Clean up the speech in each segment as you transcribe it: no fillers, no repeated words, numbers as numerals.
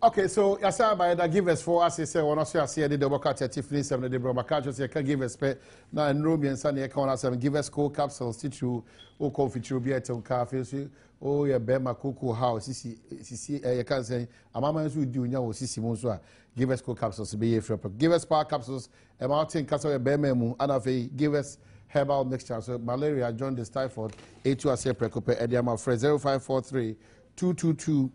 Okay, so yasa by the give us for us say one also say the Boka Tiffany 7 the Bromaka just can give us pay na enroll and Sunday can us give us cold capsules to o coffee to be at cafe oh yeah Bema Cocoa house sisi you can say amama nso di onya wo sisi mo nso a give us cold capsules be here give us power capsules e mountain castle Bema mu and afi give us herbal mixture so malaria jaundice typhoid A2 ase precope ediama friend 0543 222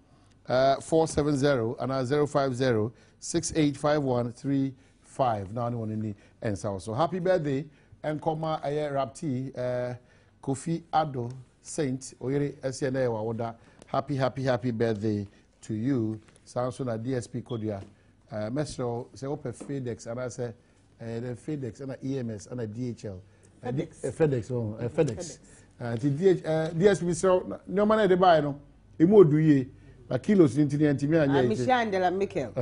470 and 050 685135. Now, anyone in the answer. So, happy birthday and comma a rapti Kofi Ado Saint Oyeri SNA Wawoda. Happy birthday to you. Sounds on a DSP Kodia. Mesro say open FedEx and I say the FedEx and a EMS and a DHL. FedEx. FedEx. DSP so no man de buy no. Imo do ye. A kilos into the antimia. I'm Michelle Michael.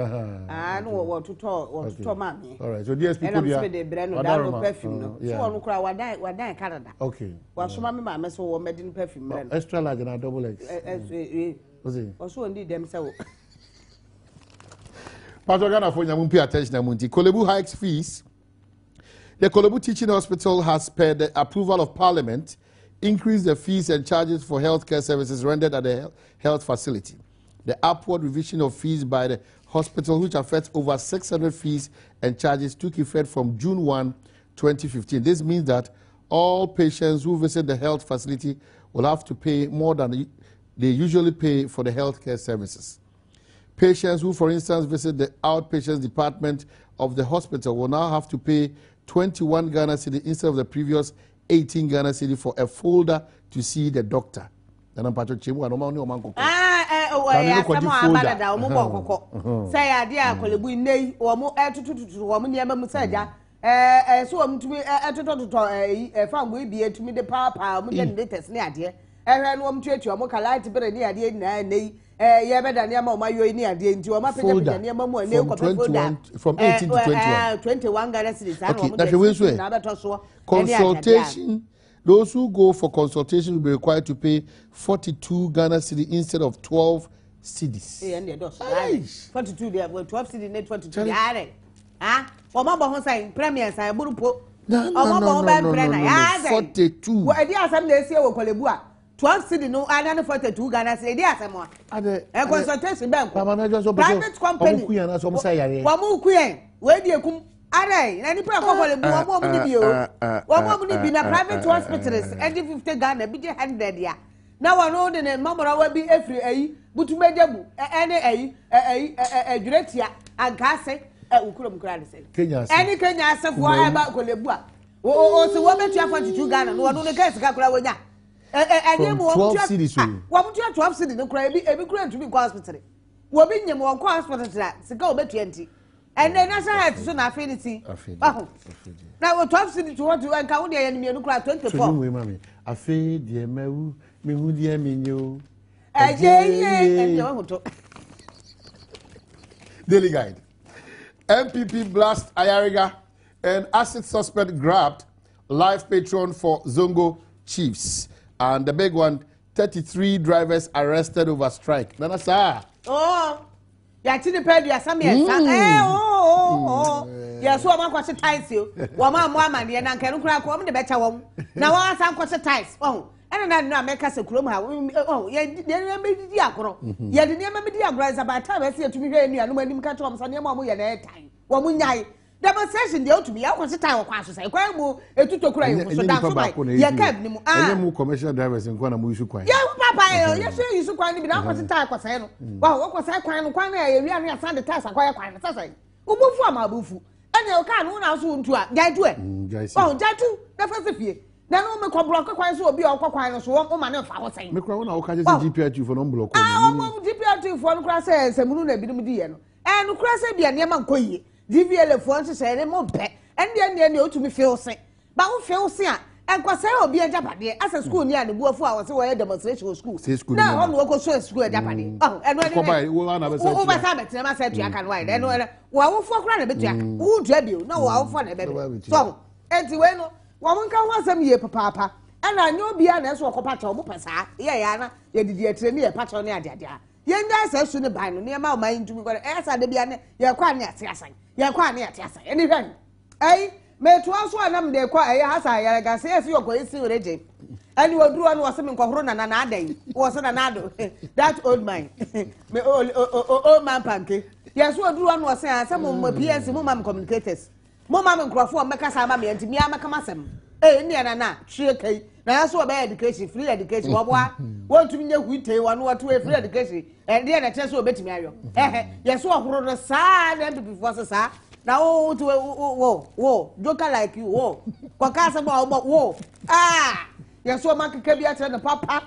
I know what to talk, mammy. All right, so DSP could be a brand of perfume. So one cry, what die Canada. Okay. Well, so mamma, mess or medicine perfume. Extra large and a double X. Was it? Also, indeed, themselves. Patogana for you, pay attention, Munti. Kolebu hikes fees. The Kolebu Teaching Hospital has, per the approval of Parliament, increased the fees and charges for healthcare services rendered at the health facility. The upward revision of fees by the hospital, which affects over 600 fees and charges, took effect from June 1, 2015. This means that all patients who visit the health facility will have to pay more than they usually pay for the healthcare services. Patients who, for instance, visit the outpatients department of the hospital will now have to pay 21 Ghana cedi instead of the previous 18 Ghana cedi for a folder to see the doctor. Say idea Kolebu nei omo etututu omo niema mu saja so omo tumi etututu fam we bi etumi de papa omo de latest ni ade ehwe no omo tuatu omo ka light bere ni ade na nei ye beda niema omo ayo ni ade nti omo apega niema mu ne ko folder from 18 to 21 21 Ghana cedis na beto so consultation. Those who go for consultation will be required to pay 42 Ghana cedi instead of 12 cedis. 42 there, 12 cedi, net 42. Ah, Omaba Hosai, Premier, I Burupo. No, 42. Well, I some days here with Kolebua. 12 cedi, no, I don't 42 Ghana cedi, yes, I'm one. A consultation bank. Private company. Wamu Queen, where do you come? Aye, any problem one woman be in a private hospitals, and 50 Ghana, be 100 ya. Now I know the mamma will be every but to make them any a directia and Kesee, Ukurum Granny. Any Kenya said, why about Kolebua? Oh, so what bet you have 42 Ghana? No one cares Kakrawaya. And you won't 12 cities. What would you have 12 cities? No crazy, every grand to be hospital. What being your more hospital to go bet 20. And then as I had to soon affinity. Now, 12 cities to want to encounter the enemy and cry 24. Mammy, I feel dear Mew, me who dear me you. Daily Guide. MPP blast Ayariga and acid suspect grabbed live patron for Zongo Chiefs. And the big one, 33 drivers arrested over strike. Nana sir. Oh. Ya chini pedi ya sami ya ya so ma kwase ties yo wa ma mo amane na nka nkura ko mo de becha wo na wa san kwase ties ena na America se kurom ha ye de medi akoro ye de ne medi agro is about time se tumi hwe enu anu anim ka chom so ne ma mo ye na time wo mo nyai demonstration de otumi ya kwase tie wo kwa so sai kwa mu etutokura yo so da so bai ye cab ni mu enye mu commercial drivers nko na mo isu kwan ye papa ye se isu kwan ni bi na kwase tie kwase no wa wo kwase kwan no kwan na ye wi anu ya san de tie sakwa kwan na sai ubufu amabufu ene o ka no na so ntu a jaitu jaitu na fa se fie na no me ko block kwan so obi o kwan no so o ma na fa ho sai me kwa wo na wo ka je GPR2 for no block o GPR2 for no kra se semunu na bi no di ye no no kra se bia ne ma nkoyie DVL for nso se ne mo pe ende otumi feel se ba wo feel se a enkwasa obi ajapade asa school ni anebuafu a wo se wo demonstration school na ho no ko so school ajapade eno ene wo na be se wo ba sa betina ma se tua kan wide eno wo wo fo kra na betua wo dua bio na wo wo fo na be so enti we no wo nka ho asam ye papa ena anya obi a na so okopa cha wo pesa ye ya na ye didi etire ni ye pacha ni ade Yenda says soon a bino near my mind to me. As I did, you're quite near Tiasan. You're quite near Tiasan. Anything. Eh? May to also a number de quite a house. I guess yes, you're going to see already. And you will do one was something corona and another was another. That old man. Me old man pancake. Yes, what do one was saying some of my PS mum communicators. Mama and Crawford make us have me and me am a camasem. Eh, Indiana, shake. Now, so about education, free education. Want to know we take one or two free education, and then a chance to bet me. Yes, what wrote a sad and before sir. Now, to whoa, joker like you, whoa. Quacasa about whoa. Ah, yes, so much can be at the papa.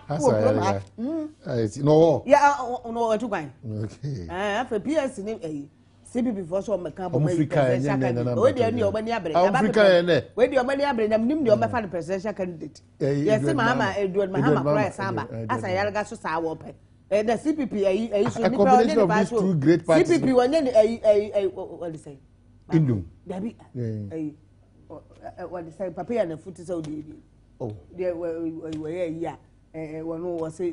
No, yeah, no, to buy. Okay. I have a PS in a. CP before so me can presidential. We dey your money abre. We dey your money abre na nim dey o mefa presidential candidate. Yes, Mahama Edward Mahama Croix Samba. Asa yalga so sa wo pe. The CPP ayi so ni pa only ba so. CPP wonye what dey say? Indum. Dabi ayi what dey say papa ya na futi so dey. Oh. Dey we ya. One was say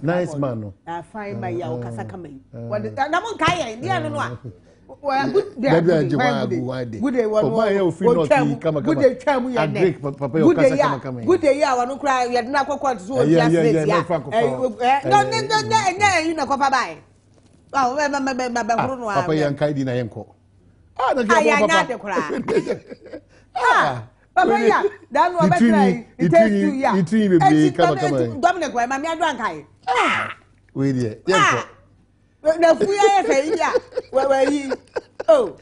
nice man. I find my yaw Kasakame. What the Namon Kaya, the other one. Well, good day, good day, good day, good day, I want to cry. You had not quite so yes, you know, Papa. Oh, Papa Yankai Dinayemko. Ah, Papa, yeah, that was better. It takes 2 years. Dominic, why, Mamma Drankai? Ah, with it. The free say, yeah, where he? Oh,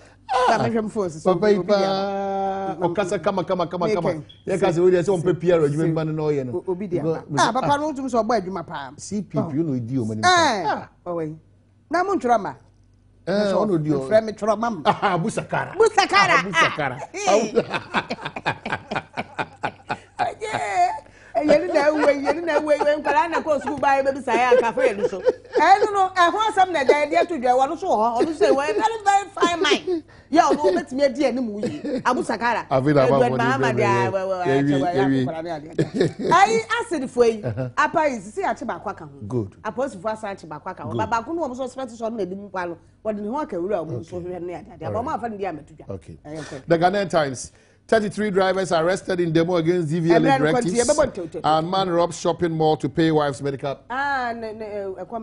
I'm forces. Papa, Casa, come. Yes, we are some papier, you remember no, obedient. Papa, no to so bad, you my palm. See people, you know, idiom. Oh, wait. Namun Trama. Ono dio frame trauma busakara you know when Kalana go school by baby say cafe so no I want some that idea to do one so on say well very fine mind yeah no let me dey any mu yi abusakara mama dia I asked for yi apa is see ache ba kwaka ho good apostle for ache ba kwaka ho baba ko no mo so spend so na dim kwalo what the ho ka wura mo so hwe na ya dia ba mo afa dia metudwa okay the Ghanaian Times 33 drivers arrested in demo against DVLA directives and man robs shopping mall to pay wife's medical. Come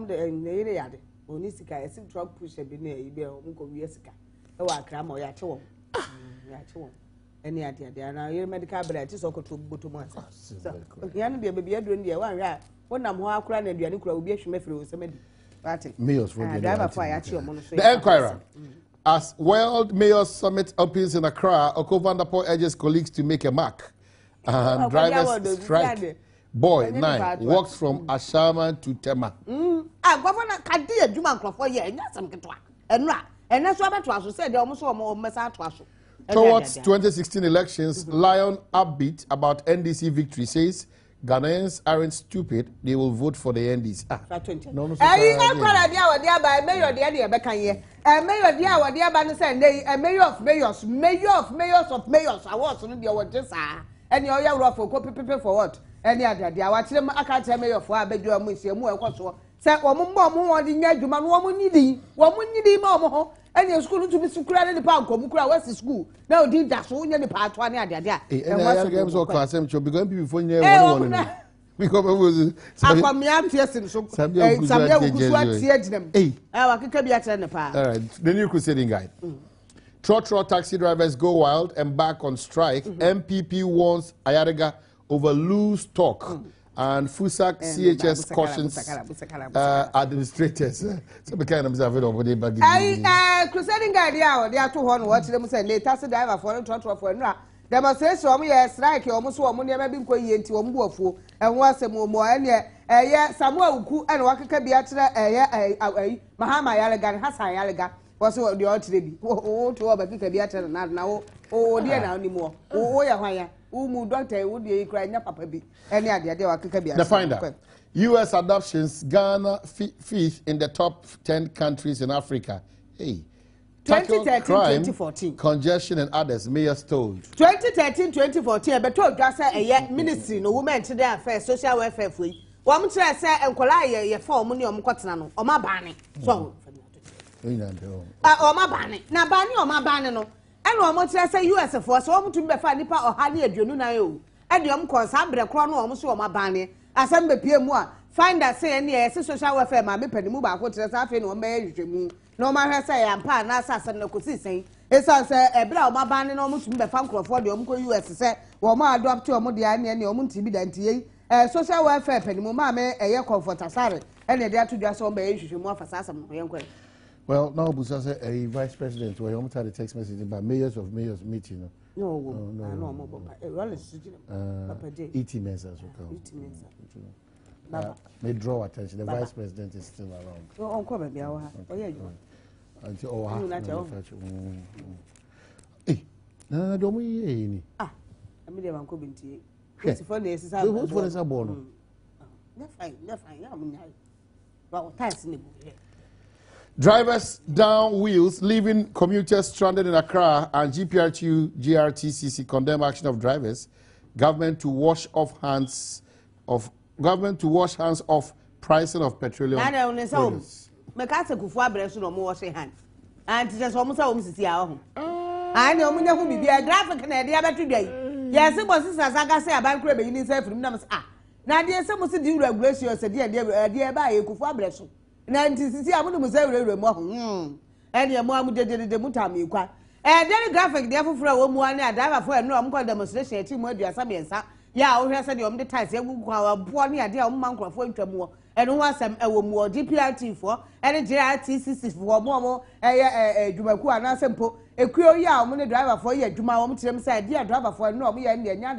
the yard. Only sika, a sim truck push a bine, you be a uncle Yesica. Oh, I cram or yacho. Yacho. Any idea there now, your medical bread is also to Butumas. So, you be a baby doing the one right. When I'm more crying and you will be a shmefru, somebody. Meals for the driver fire. The Enquirer. As World Mayor's Summit opens in Accra, Okovandapor urges colleagues to make a mark. And drivers strike. Boy, 9, walks from Ashama to Tema. Governor Kadia Juman for ye, and that's some ketwa. And that's what I was said, almost more message. Towards 2016 elections, Lion upbeat about NDC victory says Ghanaians aren't stupid, they will vote for the NDC. No, mayor dear what dear ban say a mayor of mayors I was on the award just and you're rough for copy people for what any other dear watch them I can't tell mayor for I beg you museum more say one more the Yajuman woman needing more and your school to be secret in the park Mukra West school now did that so in the part one idea and I games or class because before you because I was come here to so some them all right the new crusading guide Trotro taxi drivers go wild and back on strike. MPP warns Ayariga over loose talk and Fusak CHS cautions administrators. So the kind of observation over there back. Crusading guide they are 200 watch them say later taxi driver for Trotro for no demonstration omo ye strike omo so omo ne ma bi nkoyi enti omo buafuo enwo asem omo eye Samuel Uku ene wakeka bia kire Mahama Yalega Hassan Yalega was the otire bi o to obakeka bia kire na o de na oni mo o ya hwan umu doctor wo de kra nya papa bi ene ade wakeka bia. The finder US adoptions Ghana 5th in the top 10 countries in Africa. Hey, 2013-2014 congestion and others mayors told 2013-2014 be told just say ministry no women today affairs social welfare free wɔn kyerɛ sɛ nkɔla yɛ fa wɔn ne wɔn kɔtena no ɔma baane so ɔma baane na baane ɔma baane no ɛna wɔn kyerɛ sɛ US foɔ so wɔn tumi bɛfa nipa ɔha ne aduonu nan o ɛde wɔn kɔ saa abirɛ korɔ no wɔn so ɔma baane asɛm bɛpie mu a find that say ɛne yɛ social welfare maame panimu baako kyerɛ sɛ afei na wɔn bɛyɛ hwehwɛmu na wɔn ahwɛ sɛ yɛ ampa na asase na kɔsi sɛn esan sɛ ɛbila ɔma baane na wɔn tumi bɛfa nkorɔfoɔ de wɔn kɔ US sɛ wɔn adopt wɔn de ane wɔn ntumi da ntie social welfare panimu maame ɛyɛ comfort asare ɛna ɛde ato dwa sɛ wɔn bɛyɛ hwehwɛmu afa saa asɛm no yɛn kɔ. Well, now Busa said a vice president where you almost had a text message about mayors meeting. No. 80 men as well. May draw attention. The vice president is still around. Oh, come baby, oh yeah. Until hey, no, don't we? Ah, I mean, I'm coming to you. Who's for this? Born. Never fine. Well, thanks, Nibu. Drivers down wheels, leaving commuters stranded in Accra, and GRTCC condemn action of drivers. Government to wash hands off pricing of petroleum. I don't know. Mekasa kufu abreso no mo wash hands. And just almost almost see our I know me who be a graphic na dia betu dai. Yes, boss sisters aga say aban kura be yin say from na na dia say mo se di regulation say dia ba e kufu abreso. Na ntisisi amudu musa wurewure mo ho ene mo amu de mutam ikwa daily graphic de afoforo wo mu ane driver for eno am ko demonstration ati mu aduasa biensa ya wo hwe se de om de ties egugu kwa bo ne ade a mo mankrofo ntwamu wo eno ho asem ewo mu DPRT fo ene GRTCC fo mo dwumaku ana sempo ekuo ya mo ne driver for ye dwuma wo mtirem say dia driver for eno mo ye ne nya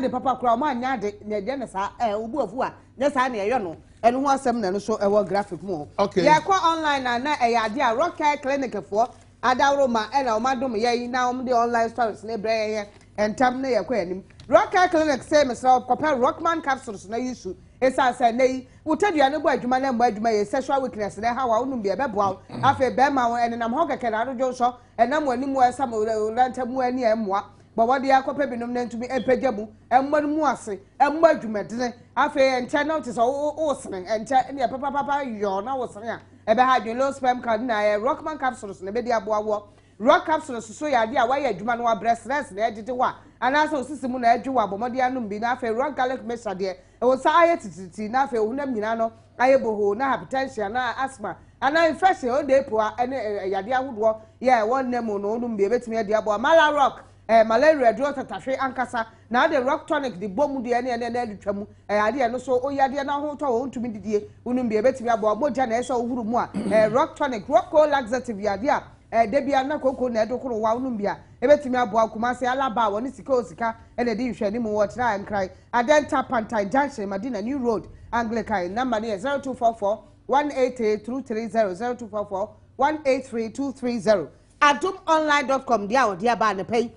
de papa kura mo anya de ne de ne sa obu afu a ne sa ne ye no eno ho asem na no so ewo graphic mu ya kwa online na ade a rock clinic for adawro ma ena o madum ye na o de online stories na bre ye entam na ye kwa anim rock clinic say me so copper rockman capsules na issue esa say nei utadua ne bo adwuma na mbo adwuma ye sexual weakness na ha wa unum be beboa afa be ma won enenam ho keke na adojo so enam wani mu esa mo rantamu ani emmoa but what the akope binom na ntumi epajamu emmanu mu ase emma adwumadene afa ente na otis o sene ente ne papa yo na wo sene a ebe ha dwe low sperm count na rockman capsules na be di aboawo rock capsules so ya de a wa ya adwuma no wa breast na ejide wa anasa osisimu na edwe wa bomode anum bi na afa rock garlic mixture de e wo sa aye tititi na afa ohunam nyina no aye boho na hypertension na asthma ana infection o de po ene yade ahodo ye won nemu no onum bi ebetimi ade abo mala rock malaria drug tatahwe ankasa na the rock tonic the bomu de ene na twam ade no so oyade na ho to wo ntumi didie unum bi ebetimi abo moja na eso ohuru mu a rock tonic rock laxative yade a debia na koko na edokoro wa unum bia ebetimi abo akumase alaba woni sika ene di hwani mu wo try and cry adenta pantai junction Madina New Road Anglican number 0244 188 0244 183 adomonline.com dia wo dia ba ne pay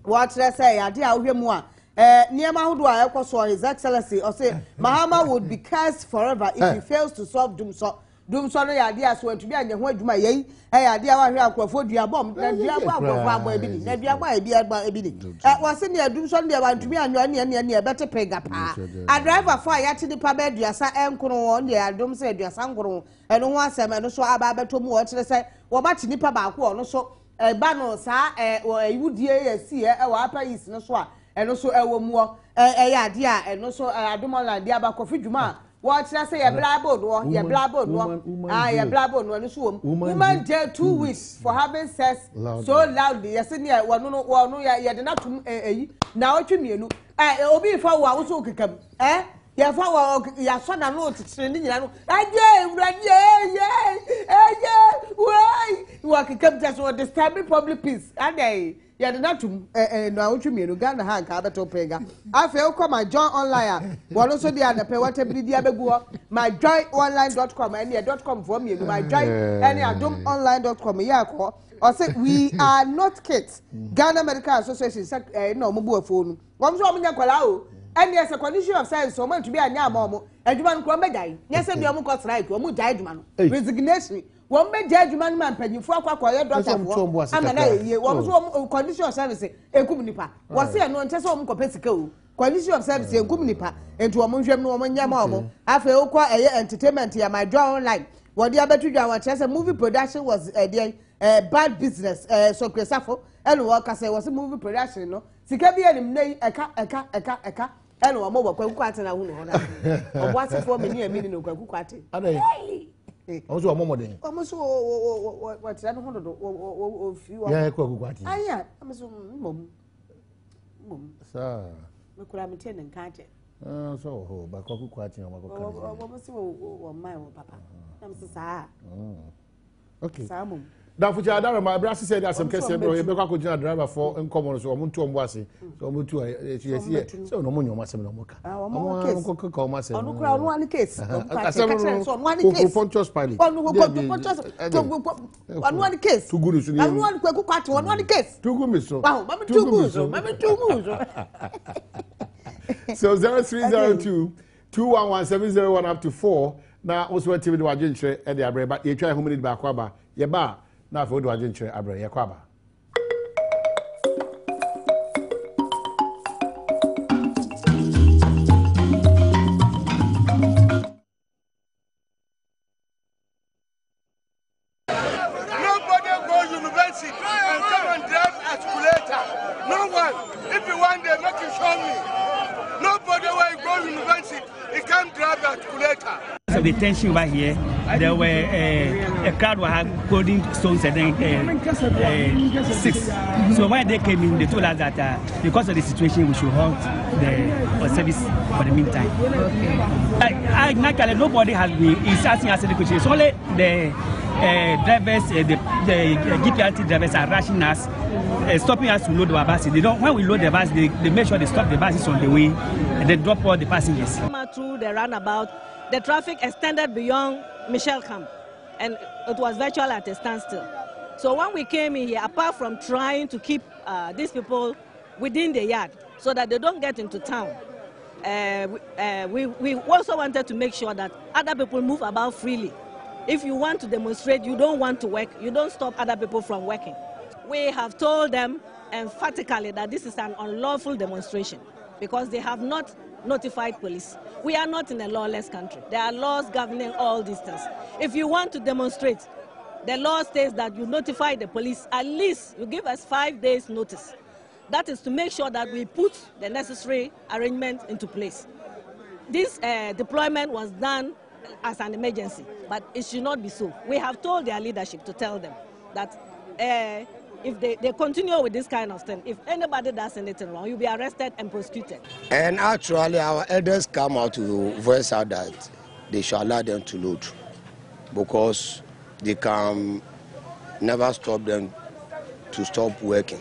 what say ya dia wo hwemu a niema hodo a ekoso His Excellency or say Mahama would be cursed forever if he fails to solve dum so no ya dia so antumi anya ho adwuma yei ya dia wa hwe akrofo dua bom na dua bom akrofo agba ebi ni na dua agba ebi ni wo se ne dum so ne ya antumi anya ne bete pega pa a driver for ya ti nipa ba duasa enkoro won ne adum se duasa nkoro eno ho asem eno so aba beto mu wo kire se wo ba ti nipa ba ko no so ba no sa iwudie ya si wa apa yis no so a eno so ewo mu ya ade a eno so adomola dia ba kofi dwuma what I say a blabo no ye blabo no ye blabo no so woman jail 2 weeks for having sex so loudly yes near one no ye de na tum na otwemienu obi fa wo so kekam ye fa wo ya so na no titire ni nyina no wo kekam just what disturbing public peace and ya de na tum na otwemienu Ghana ha ka beto pega afa e ko my join online wono so dia na pe watabiri dia begu myjoyonline.com and .com for me my joy and adomonline.com ya ko or say we are not kids Ghana Medical Association no mo bu afonu won so omunya kwala o and yes a condition of science so man to be anya amomo adwuma no ko mbedai yes e bi ko strike o mu jai adwuma no resignation won be jai adwuma no man panyifo akwa ye doctor amana ye won so condition of service ekum nipa wo se no nte so mo ko pesika o condition of service en kum nipa enti wo nhwem no wo nyama omo afa e ukwa entertainment ya my draw online wodi abetu dwa wa chese movie production was bad business so Kesafo eno wo ka say was movie production no sika bi enim nei eka eno wo mo kwaku ate na hu no hoda obo asefo meni amini no kwaku ate also a momo almost what that hodo o fi wa yeah kwaku ate aya almost mom sir me kura me ten nka ate so ho ba kwaku ate o ma kwaku almost o mai o papa am sa okay samum da fuja da ma brasi said Asem Kesee bro e be kwa ko jina driver for nkomo so omo ntu ombo ase so omo tu so no mo nyoma Asem no mo ka omo ko ma se onu kura onu ani case Asem so onu ani case ponchos pilot onu ponchos onu ani case tuguru su ni onu ani kwaku kwate onu ani case tugu mi so wow mama tugu so so 0302 211 up to 4 na also TV do agentry e dey abreba ye twa ho minute ba kwa ba ye ba na for do agentry abre ye kwa ba nobody go university and come and drive escalator. No one. If you want they make you show me. Nobody will go university. He can't drive escalator. So the tension over here, there were a crowd were holding stones and then 6. So when they came in, they told us that because of the situation, we should halt the service for the meantime. Okay. Naturally, nobody has been asking us the question. It's only the drivers, the GPRT drivers are rushing us, stopping us to load our buses. They don't. When we load the bus, they make sure they stop the buses on the way and they drop all the passengers. Through the roundabout, the traffic extended beyond Michelle Camp, and it was virtually at a standstill. So when we came in here, apart from trying to keep these people within the yard so that they don't get into town, we also wanted to make sure that other people move about freely. If you want to demonstrate, you don't want to work, you don't stop other people from working. We have told them emphatically that this is an unlawful demonstration because they have not notified police. We are not in a lawless country. There are laws governing all these things. If you want to demonstrate, the law states that you notify the police, at least you give us 5 days notice. That is to make sure that we put the necessary arrangements into place. This deployment was done as an emergency, but it should not be so. We have told their leadership to tell them that if they continue with this kind of thing, if anybody does anything wrong, you'll be arrested and prosecuted. And actually, our elders come out to voice out that they should allow them to load because they can never stop them to stop working.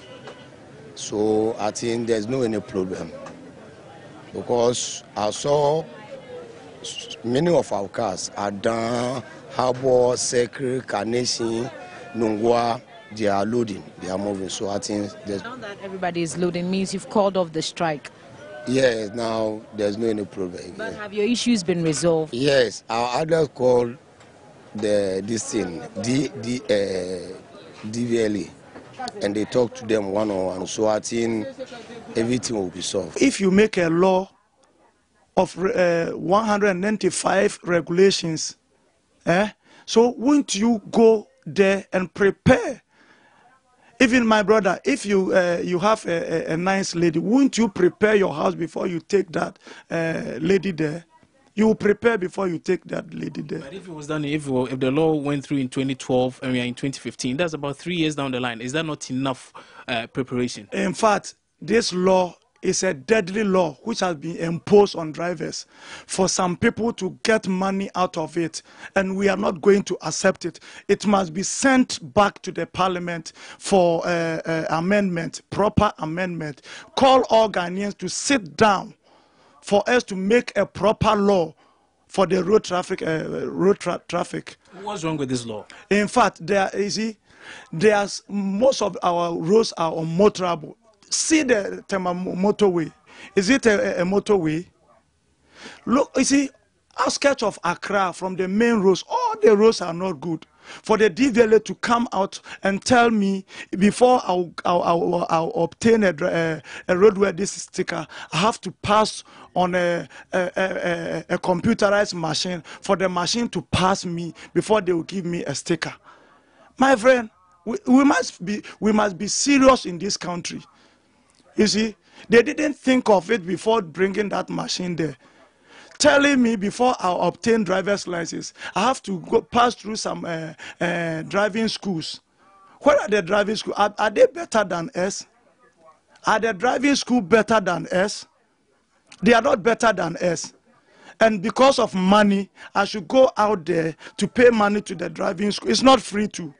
So I think there's no any problem because I saw many of our cars are done, Harbour, Secret, Carnation, Nungwa. They are loading, they are moving. So I think there's... Now that everybody is loading means you've called off the strike. Yes, now there's no any problem again. But have your issues been resolved? Yes, our others called this thing, DVLE, and they talk to them one-on-one. So I think everything will be solved. If you make a law of 195 regulations, so won't you go there and prepare? Even my brother, if you have a nice lady, won't you prepare your house before you take that lady there? You will prepare before you take that lady there. But if it was done, if the law went through in 2012 and we are in 2015, that's about 3 years down the line. Is that not enough preparation? In fact, this law is a deadly law which has been imposed on drivers for some people to get money out of it, and we are not going to accept it. It must be sent back to the parliament for amendment, proper amendment. Call all Ghanaians to sit down for us to make a proper law for the road traffic. What's wrong with this law? In fact, most of our roads are unmotorable. See the motorway. Is it a motorway? Look, you see, outskirts of Accra, from the main roads, all the roads are not good. for the DVLA to come out and tell me before I'll obtain a roadway this sticker, I have to pass on a computerized machine for the machine to pass me before they will give me a sticker. My friend, we must be serious in this country. You see, they didn't think of it before bringing that machine there. Telling me before I obtain driver's license, I have to go pass through some driving schools. What are the driving schools? Are they better than us? Are the driving school better than us? They are not better than us. And because of money, I should go out there to pay money to the driving school. It's not free to.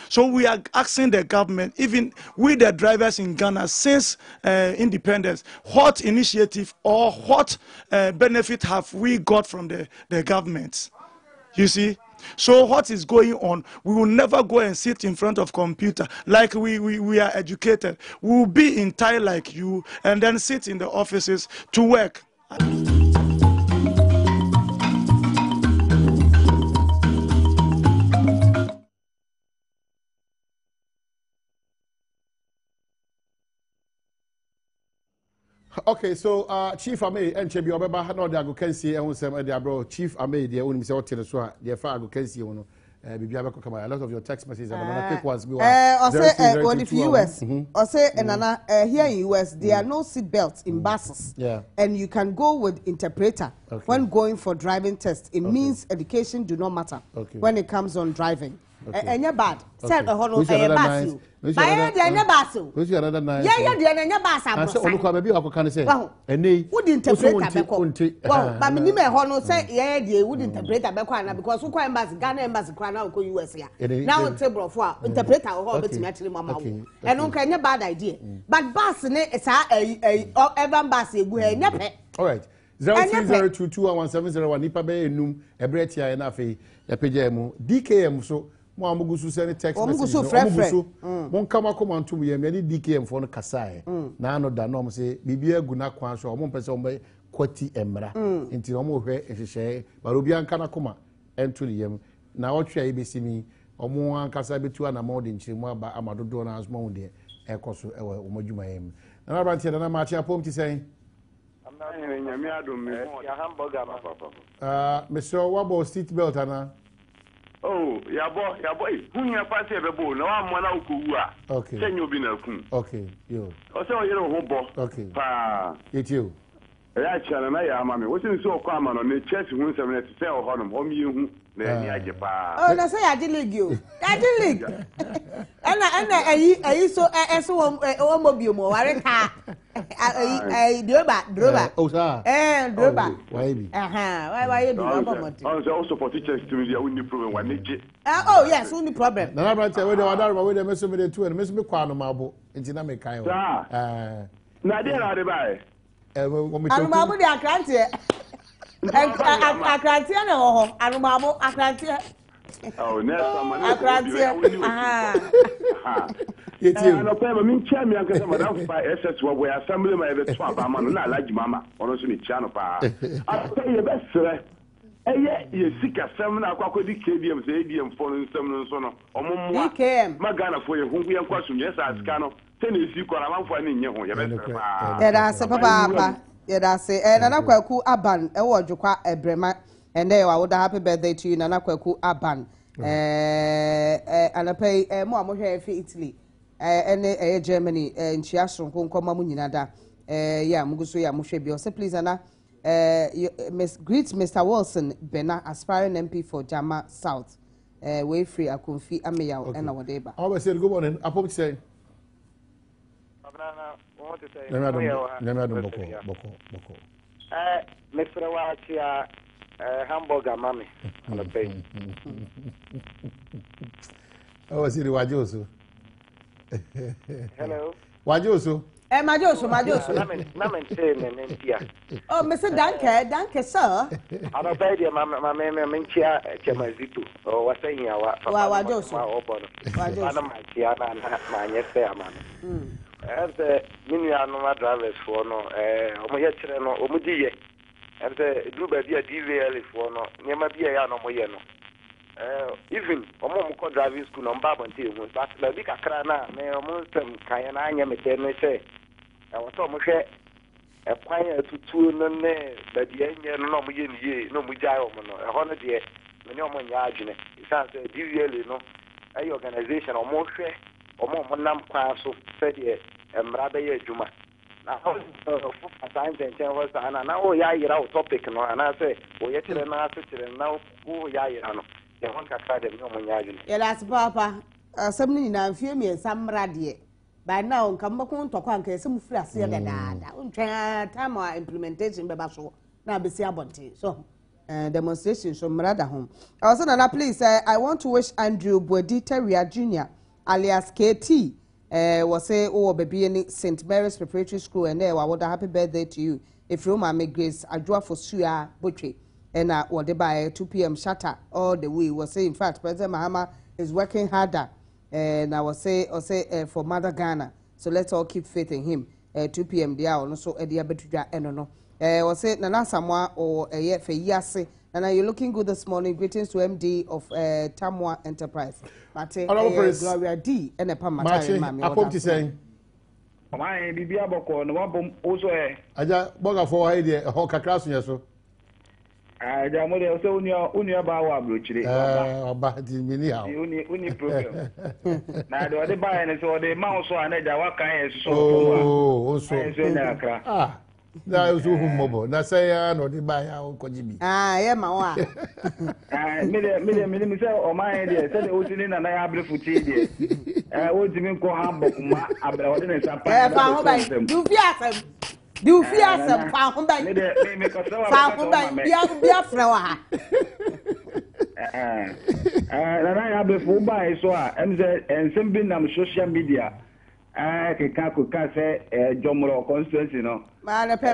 So we are asking the government, even we the drivers in Ghana, since independence, what initiative or what benefit have we got from the government? You see? So what is going on? We will never go and sit in front of computer like we are educated. We will be in tie like you and then sit in the offices to work. Okay, so Chief Amey and Chebi Obeba no the Kesee and some bro Chief Amey the only say what tell so the fa Kesee no bibia be come a lot of your text messages and quick ones be on the US or say nana here in US there are no seat belts in buses. Yeah. And you can go with interpreter when going for driving test. It means education do not matter when it comes on driving. And you're bad. Said a honor bus. By the bus. Which are another nice. Yeah, the bus. I said, "Oh, maybe I can say." And they would interpret a well, but minimum honor say, yeah, they would interpret a background because who quite embassy, Ghana embassy, crown out US here. Now it's table for interpreter or hobbit actually, Mamma. And okay, bad idea. But bus is a ever bus, we never. All right. 0302211701 nipa be enum ebretia e na fe epejemu DKM so mo amugusu send text message omugusu mon kama komantum ye me ni DKM for no kasae na no da no mo se bibia gu na kwan so mo mpese mo kwati emra nti no mo hwe ehhehye baro bia nka na koma entuli yem na otwa ebesimi omo ankasa betu na mo de nchirimu aba amadodo na asmo de ekoso ewe omadwuma yem na rabantie na ma chia pom ti sen Mr. Wabo seat belt ana. Oh, yabo. Hunya pase bebo na wa mwana ukowua. Okay. Senyo bi na kun. Okay, yo. O se o yere ho bo. Okay. Pa. Yetio. Ya chana na ya ama me. Wo se nso okwa ama no ne church hu nsem na te se o honom o mi hu na ni age pa. Oh, na say ya di league yo. Ya di league. Ana ayi so eso o mobile mo ware ka. Droba. Oh, sir. Droba. Why be? Why you do about it? Also support teachers to me, we need problem one need. Oh, yes, only problem. Na na tell we the other we the meso me the two and meso me kwa no mabo. Nti na me kan. Na dey na dey buy. Anumabo dey akrantie. Akrantie na ho. Anumabo akrantie. Oh, next man. Akrantie. No problem. Me chia me anka sama da fa SS we assembly ma ebe to aba ma no na alaji mama. Ono so ni chia no pa. After ye be sere. Eye ye sika sem na akwa di KDM say ADM for no sem no so no. Omomwa. DKM. Magana for ye hunku ye nkwa so nye sa sika no. Te na esi kwa na manfo ani nye ho ye be sere pa. Yeda se papa. Yeda se Nana Kwaku Aban e wo dwokwa ebrema. And there wa happy birthday to you Nana Kwaku Aban. Anapay mo amohwe fi Italy. Ene Germany nchia sonko nkoma mu nyina da ya muguso ya muhwe bi o please ana greet Mr. Wilson Bena aspiring MP for Jama South we free akonfi ameyaw ena wodeba how say good morning apom say Abrana what to say Adom boko Mr. Wachia hamburger mami on the page oh see the wajoso Hello. Wajoso. Majoso. Oh, Mr. Danke, sir. I'm a baby, my mentia, Chemazito, or what's saying, Wajoso. My yes, man. As the Miniano drivers for no, Omoyachino, Omudi, and the Duba DVL for no, Yamabia no Moyeno. even omo driving school no mba bonte hu but la bi kakra na me omo stem kan na anya me te no say e wo so mo hwe e kwan atutu no ne da de anya no mo ye niye no mo jai omo no e ho no de me ne omo nya adwene isa say DVL no ay organization omo hwe omo nam kwa so say de emra be ye adwuma na ho for time tension was na o ya yira o topic no na say o ye kire na so kire na o ya yira no ye hon kakra de no mo nya adwene ye las papa asem ni na mfie mi samra de by now nkambako ntokwa nka esem firi ase da da untwa time our implementation be ba so na be si abonte so demonstration so mrada home also na please I want to wish Andrew Boditeria Jr. alias KT was say oh baby in St. Mary's Preparatory School and there wa happy birthday to you if you mama Grace adwa for sua botwe and what they by 2 p.m. shatter all the way was say in fact President Mahama is working harder and I was say for Mother Ghana so let's all keep faith in him 2 p.m. there also e dia betudwa no was say Nana Samoa or for Yase and you're looking good this morning. Greetings to MD of Tamwa Enterprise. Mate, Gloria D. and a Pamata. I'm saying, my Bibia Boko, no one also I just bought for idea a whole class. Yes, so I just so unia bawa bruchiri. About the mini house. Uni program. Now, the buy and so the mouse and the Waka is so. Oh, so. Na uzu humobo na say no di buy how kojibi yeah mawa me say o man dey say o tini na ya abre futi dey o timi ko hambo kuma abre o dey sa pa fa ho bai du fi asem fa ho bai me ko so fa ho bai bia fra wa ha na ya abre fu bai so a em say ensem bi na social media ke ka say jomro constituency no ma pe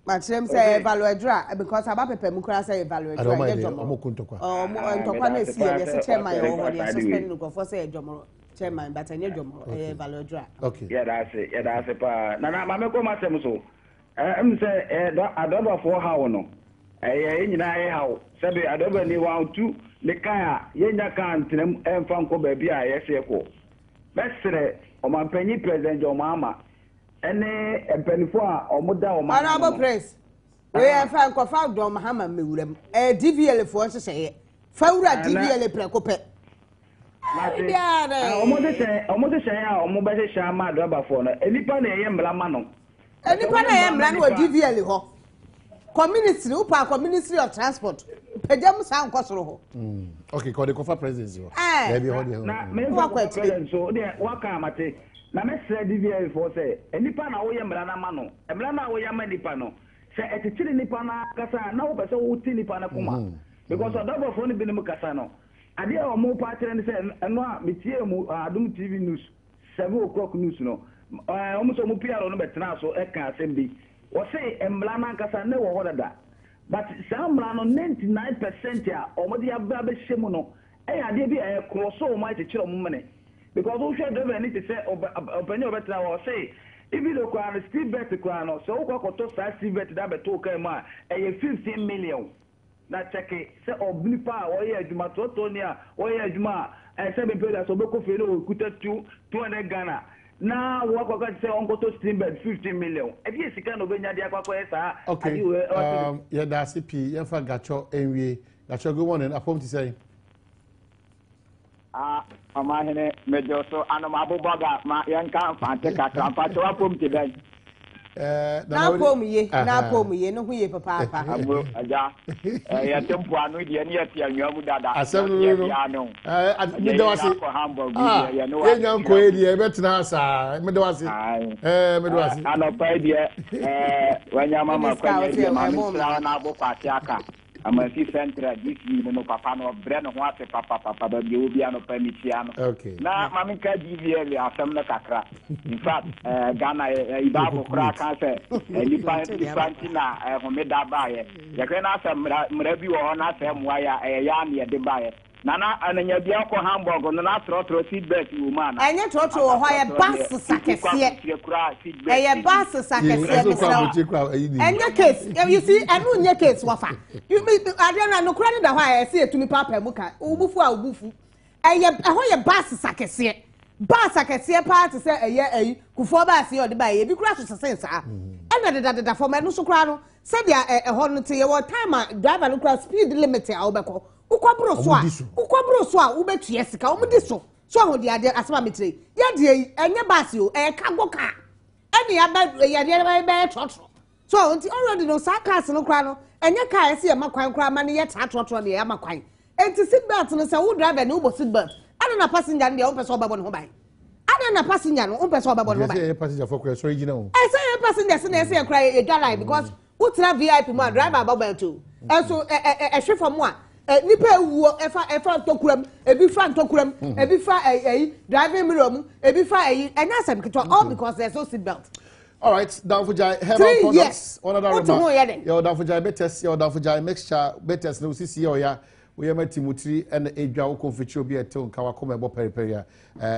matrem say evaluate because aba pepe mu kura say evaluate ya jomo omokuntokwa ntokwa na esi ya chairman yo ho ya suspend go for say jomo chairman but anya jomo evaluate okay yeah that's pa na ma me ko masem so em say adoba for how no nyina ye how sabe adoba ni 1 2 ne kaya ye nya kan tinem emfa nko ba bia ye se ko mesre o man panyi president jo mama ene empanifo a omoda o mama honorable praise we fa nko fa do mahama mewuram DVL fo hyehyeye fa wura DVL prekope omode se ya omobe hyehyɛ ama adoba fo no enipa na ye mbla ma no enipa na ye mbla no DVL ho community upa community of transport pejam sa nko soro ho okay ko de ko fa presidency ho there be ho de na me ko president so de waka amate na me say DVL for say enipa na wo ye mbla na ma no mbla na wo ye ma nipa no say etitiri nipa na kasa na wo be say wo ti nipa na kuma because adoba fo ni bi ni kasa no ade a mo pa tere ni say eno a metie mu Adom TV news 7 o'clock news no omo so mo PR no betena so e kan asem we say embla na kasa ne wo hodada but some no 99% a omodi abba be shemu no ade bi cross o might chiro mo mene because we should do any to say opinion betena we say even the kwa Steve bet kwa no so kwa koto sa Steve bet da beto ka ma 15 million na check say oblipa o ye aduma to ni a o ye aduma say be pay that so be ko fe no kuta 200 Ghana na wako ka say on to steam bed 15 million e bi sika no be nya dia kwakwa esa okay ya da CP ya fa gacho enwie gacho go one apom ti say ama hene mejo so anoma aboboga ma yanka fante ka trampa to apom ti ben na pom ye no hu ye papa abo aja ya tempo anu de ne ya anwamu dada asem no me do wase ya nya nko e de betena sa me do wase me do wase anopa de wanya mama kwa de ma mi na abo kwati aka amasi central this no papa no bre no ho ate papa ba bi obi anopa mi tia no na mami ka DVL asem na kakra in fact Ghana ibabo kra ka se nipa na ho me da ba ye kre na asem mra bi wo na asem wa ya ya na de ba ye Nana ananya bia ko Hamburg no na trotro seatbelt woman. Enye trotro wo ho ye bus sakesie. Eye bus sakesie misra. Enye case, you see, enu nye case wafa. You me Adriana no kura ni da ho a se etumi papa mu ka. Obufu a obufu. Eye ho ye bus sakesie. Bus sakesie part se eye kufo bus ye odi ba ye bi kura so sesen sa. Ena de for me no so kura no. Se dia ho no te ye wo time driver no kura speed limit a obeko. Ukwabro so a ubetue sika omudi so ho de ade asema metre ye de enye basi o kago ka ene ya ba ye de be trotro so unti already no sakas no kra no enye ka ese ye makwan kra ma ne ye trotro de ye makwan enti seat belt no se wo driver ne wo seat belt ana na passenger ne wo pese obebo ne ho bai ana na passenger no wo pese obebo ne ho bai say passenger for kra so original I say passenger se na ese kra ye gala because wo tra VIP mo driver ababa to so hwe from mo nipa ewuo efa tokuram ebi fa tokuram ebi fa driving mirror mu ebi fa enya Asem kitwa all because there's no seat belt. All right, down for Jai herbal products. One other remark. Yo down for Jai betes, yo down for Jai mixture betes no sisi yo ya. We am Timothy and Edwa wo konfechi obi eto nka wakoma ebo periperi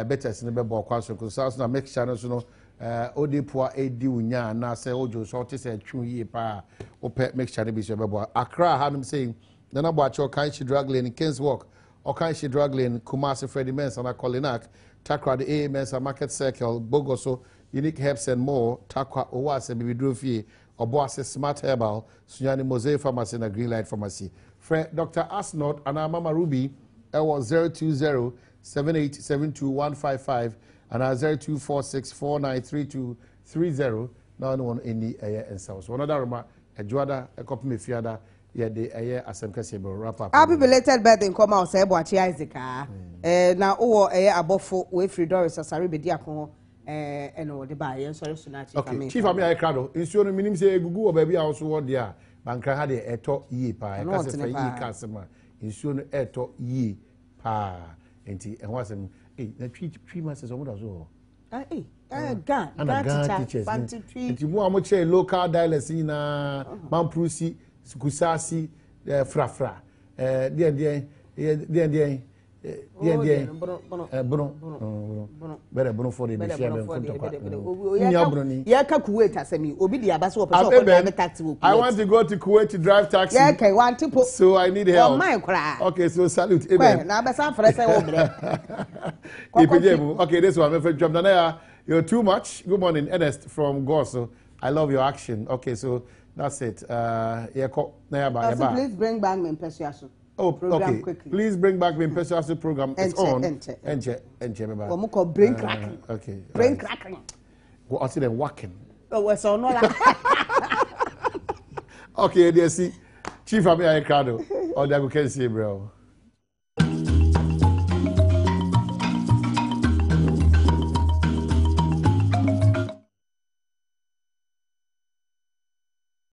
betes ne bebo kwaso ko so na mixture no so no odi poa edi unya na se ojo so te se twu yi pa ope mixture ne bi so bebo Accra hanum saying Nana Boacho, Kanshi Drug Lane in Kings Walk, or Kanshi Drug Lane, Kumasi Freddie Mensa, Kolinak, Takra the A Mensa Market Circle, Bogoso, Unique Herbs and more, Takwa Owase, Bibi Drufi, Oboase Smart Herbal, Sunyani Mosaic Pharmacy, and Greenlight Pharmacy. Fred Dr. Asnot and our Mama Ruby, L 020 7872155 and our 0246493230. Now, no one in the air and south. So, another remark, a Juada, a copy me fiada. Yeah, the Asem Kesee wrap up. Happy belated birthday come out say Boachi Isaac na o abofo we free Doris asare bedi akon eno de ba ye sorry so na chief okay chief ami I crado insuo no minim say egugu o ba bia wo so wo de a bankra ha de eto yi pa ka se fa yi ka sema insuo no eto yi pa enti e ho asem na twi ma se so mo da so gan teachers enti mo amo che local dialects na mamprusi kusasi frafra bere bono for the share ben ya ka Kuwait asemi obi di abaso person ko drive taxi wo I want to go to Kuwait to drive taxi yeah okay want to so I need help okay so salute amen na abasa for say wo bre okay this one my friend Nana you're too much good morning Ernest from Goso I love your action okay so that's it. Please bring back my Persuasion. Oh, okay. Quickly. Please bring back the Persuasion program. It's on. Enche. Brain cracking. Okay. Brain cracking. Go out there working. Oh, we're so not. Okay, dear see. Chief Ami Ayekado. Or Dago Kesee, bro.